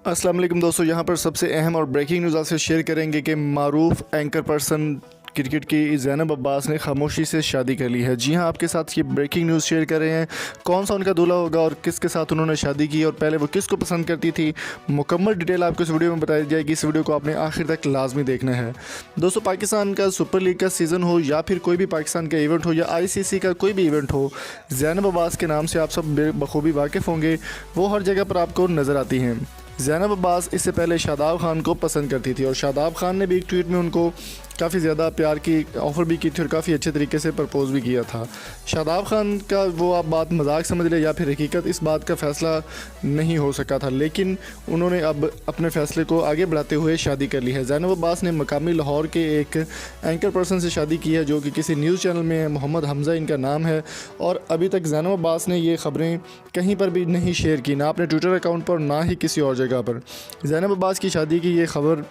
अस्सलाम वालेकुम दोस्तों, यहाँ पर सबसे अहम और ब्रेकिंग न्यूज़ आपसे शेयर करेंगे कि मारूफ एंकर पर्सन क्रिकेट की ज़ैनब अब्बास ने खामोशी से शादी कर ली है। जी हाँ, आपके साथ ये ब्रेकिंग न्यूज़ शेयर कर रहे हैं। कौन सा उनका दूल्हा होगा और किसके साथ उन्होंने शादी की और पहले वो किसको पसंद करती थी, मुकम्मल डिटेल आपको इस वीडियो में बताई जाएगी। इस वीडियो को आपने आखिर तक लाजमी देखना है। दोस्तों, पाकिस्तान का सुपर लीग का सीज़न हो या फिर कोई भी पाकिस्तान का इवेंट हो या ICC का कोई भी इवेंट हो, ज़ैनब अब्बास के नाम से आप सब बखूबी वाकिफ़ होंगे। वो हर जगह पर आपको नज़र आती हैं। ज़ैनब अब्बास इससे पहले शादाब खान को पसंद करती थी और शादाब खान ने भी एक ट्वीट में उनको काफ़ी ज़्यादा प्यार की ऑफ़र भी की थी और काफ़ी अच्छे तरीके से प्रपोज़ भी किया था। शादाब खान का वो आप बात मजाक समझ लें या फिर हकीकत, इस बात का फ़ैसला नहीं हो सका था, लेकिन उन्होंने अब अपने फ़ैसले को आगे बढ़ाते हुए शादी कर ली है। ज़ैनब अब्बास ने मकामी लाहौर के एक एंकर पर्सन से शादी की है जो कि किसी न्यूज़ चैनल में है। मोहम्मद हमज़ा इनका नाम है और अभी तक ज़ैनब अब्बास ने ये ख़बरें कहीं पर भी नहीं शेयर की, ना अपने ट्विटर अकाउंट पर ना ही किसी और जगह पर। ज़ैनब अब्बास की शादी की ये ख़बर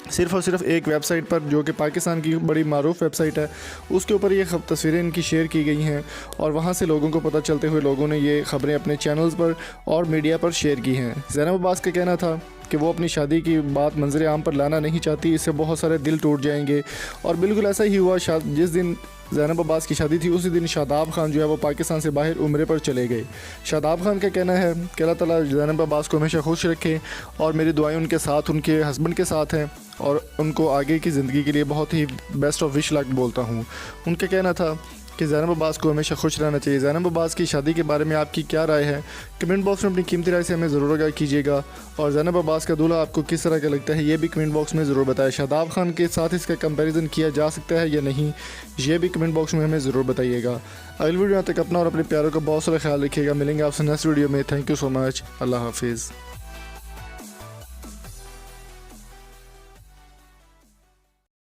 सिर्फ़ और सिर्फ एक वेबसाइट पर, जो कि पाकिस्तान की बड़ी मारूफ वेबसाइट है, उसके ऊपर ये तस्वीरें इनकी शेयर की गई हैं और वहाँ से लोगों को पता चलते हुए लोगों ने ये ख़बरें अपने चैनल्स पर और मीडिया पर शेयर की हैं। ज़ैनब अब्बास का कहना था कि वो अपनी शादी की बात मंजर आम पर लाना नहीं चाहती, इससे बहुत सारे दिल टूट जाएंगे। और बिल्कुल ऐसा ही हुआ। जिस दिन ज़ैनब अब्बास की शादी थी उसी दिन शादाब खान जो है वो पाकिस्तान से बाहर उम्रे पर चले गए। शादाब खान का कहना है कि अल्लाह ताला ज़ैनब अब्बास को हमेशा खुश रखे और मेरी दुआएं उनके साथ, उनके हस्बैंड के साथ हैं और उनको आगे की ज़िंदगी के लिए बहुत ही बेस्ट ऑफ विश लक बोलता हूँ। उनका कहना था कि ज़ैनब अब्बास को हमेशा खुश रहना चाहिए। ज़ैनब अब्बास की शादी के बारे में आपकी क्या राय है, कमेंट बॉक्स में अपनी कीमती राय से हमें ज़रूर आगाह कीजिएगा। और ज़ैनब अब्बास का दूल्हा आपको किस तरह का लगता है ये भी कमेंट बॉक्स में ज़रूर बताएं। शादाब खान के साथ इसका कंपैरिजन किया जा सकता है या नहीं, ये भी कमेंट बॉक्स में हमें ज़रूर बताइएगा। अगली वीडियो तक अपना और अपने प्यारों का बहुत सारा ख्याल रखिएगा। मिलेंगे आपसे नेक्स्ट वीडियो में। Thank you so much. अल्लाह हाफिज़।